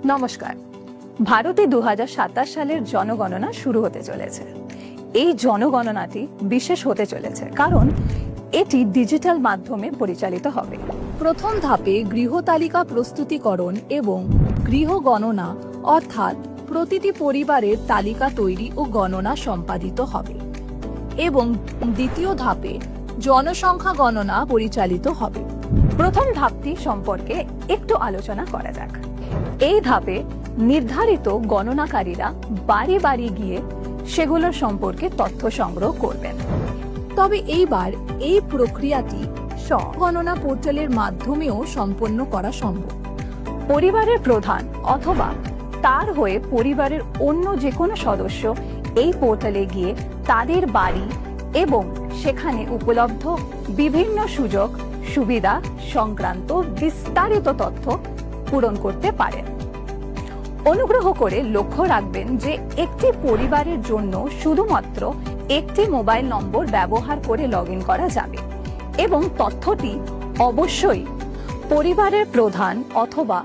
নমস্কার। ভারতে 2027 সালের জনগণনা শুরু হতে চলেছে। এই জনগণনাটি বিশেষ হতে চলেছে কারণ এটি ডিজিটাল মাধ্যমে পরিচালিত হবে। প্রথম ধাপে গৃহতালিকা প্রস্তুতিকরণ এবং গৃহ গণনা অর্থাৎ প্রতিটি পরিবারের তালিকা তৈরি ও গণনা সম্পাদিত হবে এবং দ্বিতীয় ধাপে জনসংখ্যা গণনা পরিচালিত হবে। প্রথম ধাপটি সম্পর্কে একটু আলোচনা করা যাক। এই ধাপে নির্ধারিত গণনাকারীরা বাড়ি বাড়ি গিয়ে সেগুলোর সম্পর্কে তথ্য সংগ্রহ করবেন। তবে এইবার এই প্রক্রিয়াটি স্ব-গণনা পোর্টালের মাধ্যমেও সম্পন্ন করা সম্ভব। পরিবারের প্রধান অথবা তার হয়ে পরিবারের অন্য যে কোনো সদস্য এই পোর্টালে গিয়ে তাদের বাড়ি এবং সেখানে উপলব্ধ বিভিন্ন সুযোগ সুবিধা সংক্রান্ত বিস্তারিত তথ্য পূরণ করতে পারেন। অনুগ্রহ করে লক্ষ্য রাখবেন যে একটি পরিবারের জন্য শুধুমাত্র একটি মোবাইল নম্বর ব্যবহার করে লগইন করা যাবে এবং তথ্যটি অবশ্যই পরিবারের প্রধান অথবা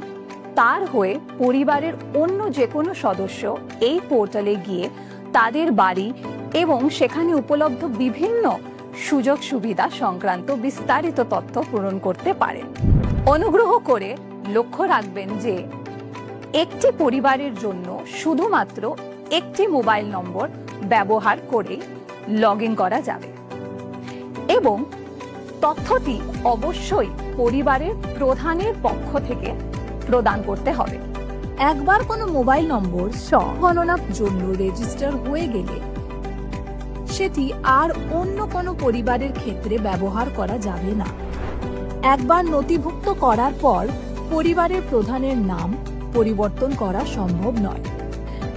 তার হয়ে পরিবারের অন্য যে কোনো সদস্য এই পোর্টালে গিয়ে তাদের বাড়ি এবং সেখানে উপলব্ধ বিভিন্ন সুযোগ সুবিধা সংক্রান্ত বিস্তারিত তথ্য পূরণ করতে পারেন। অনুগ্রহ করে লক্ষ্য রাখবেন যে একটি পরিবারের জন্য শুধুমাত্র একটি মোবাইল নম্বর ব্যবহার করে লগইন করা যাবে এবং তথ্যটি অবশ্যই পরিবারের প্রধানের পক্ষ থেকে প্রদান করতে হবে। একবার কোনো মোবাইল নম্বর স্ব-গণনার জন্য রেজিস্টার হয়ে গেলে সেটি আর অন্য কোনো পরিবারের ক্ষেত্রে ব্যবহার করা যাবে না। একবার নথিভুক্ত করার পর পরিবারের প্রধানের নাম পরিবর্তন করা সম্ভব নয়।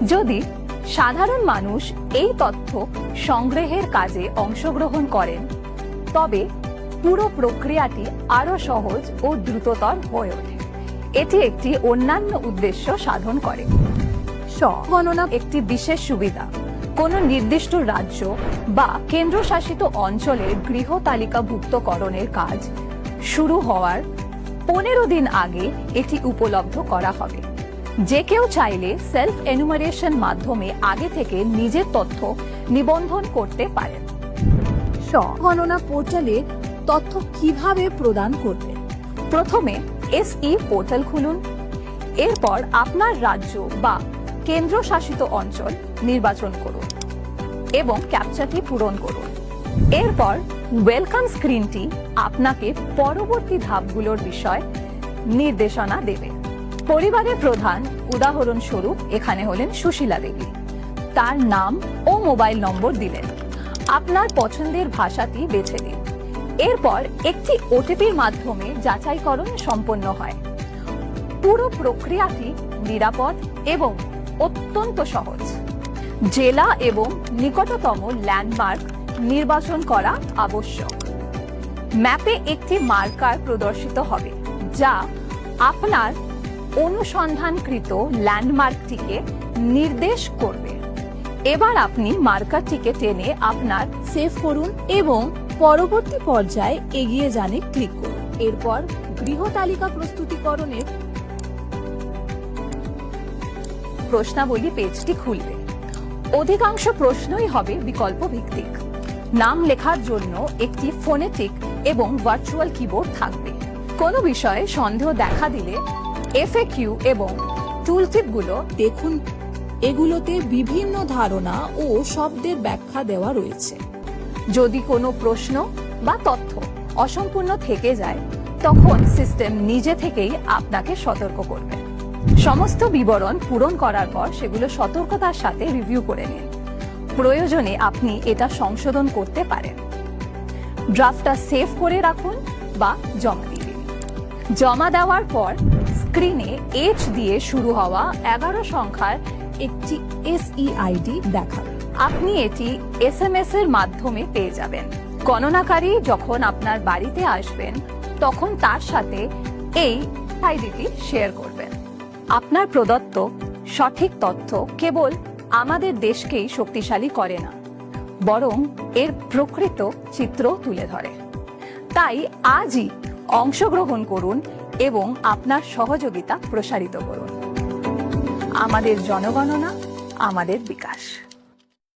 যদি সাধারণ মানুষ এই তথ্য সংগ্রহের কাজে অংশগ্রহণ করেন তবে পুরো প্রক্রিয়াটি আরো সহজ ও দ্রুততর হয়ে ওঠে। এটি একটি অন্যান্য উদ্দেশ্য সাধন করে। স্ব-গণনা একটি বিশেষ সুবিধা। কোনো নির্দিষ্ট রাজ্য বা কেন্দ্রশাসিত অঞ্চলের গৃহ তালিকাভুক্তকরণের কাজ শুরু হওয়ার 15 দিন আগে এটি উপলব্ধ করা হবে। যে কেউ চাইলে সেলফ এনুমারেশন মাধ্যমে আগে থেকে নিজের তথ্য নিবন্ধন করতে পারেন। স্ব-গণনা পোর্টালে তথ্য কিভাবে প্রদান করবে? প্রথমে এসই পোর্টাল খুলুন। এরপর আপনার রাজ্য বা কেন্দ্রশাসিত অঞ্চল নির্বাচন করুন এবং ক্যাপচাটি পূরণ করুন। এরপর ওয়েলকাম স্ক্রিনটি আপনাকে পরবর্তী ধাপগুলোর বিষয় নির্দেশনা দেবে। পরিবারের প্রধান উদাহরণস্বরূপ এখানে হলেন সুশীলা দেবী। তার নাম ও মোবাইল নম্বর দিলেন। আপনার পছন্দের ভাষাটি বেছে দিন। এরপর একটি ওটিপির মাধ্যমে যাচাইকরণ সম্পন্ন হয়। পুরো প্রক্রিয়াটি নিরাপদ এবং অত্যন্ত সহজ। জেলা এবং নিকটতম ল্যান্ডমার্ক নির্বাচন করা আবশ্যক। ম্যাপে একটি মার্কার প্রদর্শিত হবে যা আপনার অনুসন্ধানকৃত ল্যান্ডমার্কটিকে নির্দেশ করবে। এবার আপনি মার্কারটিকে টেনে আপনার সেভ করুন এবং পরবর্তী পর্যায়ে এগিয়ে যানে ক্লিক করুন। এরপর গৃহ তালিকা প্রস্তুতিকরণের প্রশ্নাবলী পেজটি খুলবে। অধিকাংশ প্রশ্নই হবে বিকল্প ভিত্তিক। নাম লেখার জন্য একটি ফোনেটিক এবং ভার্চুয়াল কিবোর্ড থাকবে। কোনো বিষয়ে সন্দেহ দেখা দিলে এফএকিউ এবং টুলটিপগুলো দেখুন। এগুলোতে বিভিন্ন ধারণা ও শব্দের ব্যাখ্যা দেওয়া রয়েছে। যদি কোনো প্রশ্ন বা তথ্য অসম্পূর্ণ থেকে যায় তখন সিস্টেম নিজে থেকেই আপনাকে সতর্ক করবে। সমস্ত বিবরণ পূরণ করার পর সেগুলো সতর্কতার সাথে রিভিউ করে নিন। প্রয়োজনে আপনি এটা সংশোধন করতে পারেন। ড্রাফটটা সেভ করে রাখুন বা জমা দিয়ে দিন। জমা দেওয়ার পর স্ক্রিনে এইচ দিয়ে শুরু হওয়া 11 সংখ্যার একটি এসইআইডি দেখাবে। আপনি এটি এসএমএস এর মাধ্যমে পেয়ে যাবেন। গণনাকারী যখন আপনার বাড়িতে আসবেন তখন তার সাথে এই আইডিটি শেয়ার করবেন। আপনার প্রদত্ত সঠিক তথ্য কেবল আমাদের দেশকেই শক্তিশালী করে না, বরং এর প্রকৃত চিত্র তুলে ধরে। তাই আজই অংশগ্রহণ করুন এবং আপনার সহযোগিতা প্রসারিত করুন। আমাদের জনগণনা, আমাদের বিকাশ।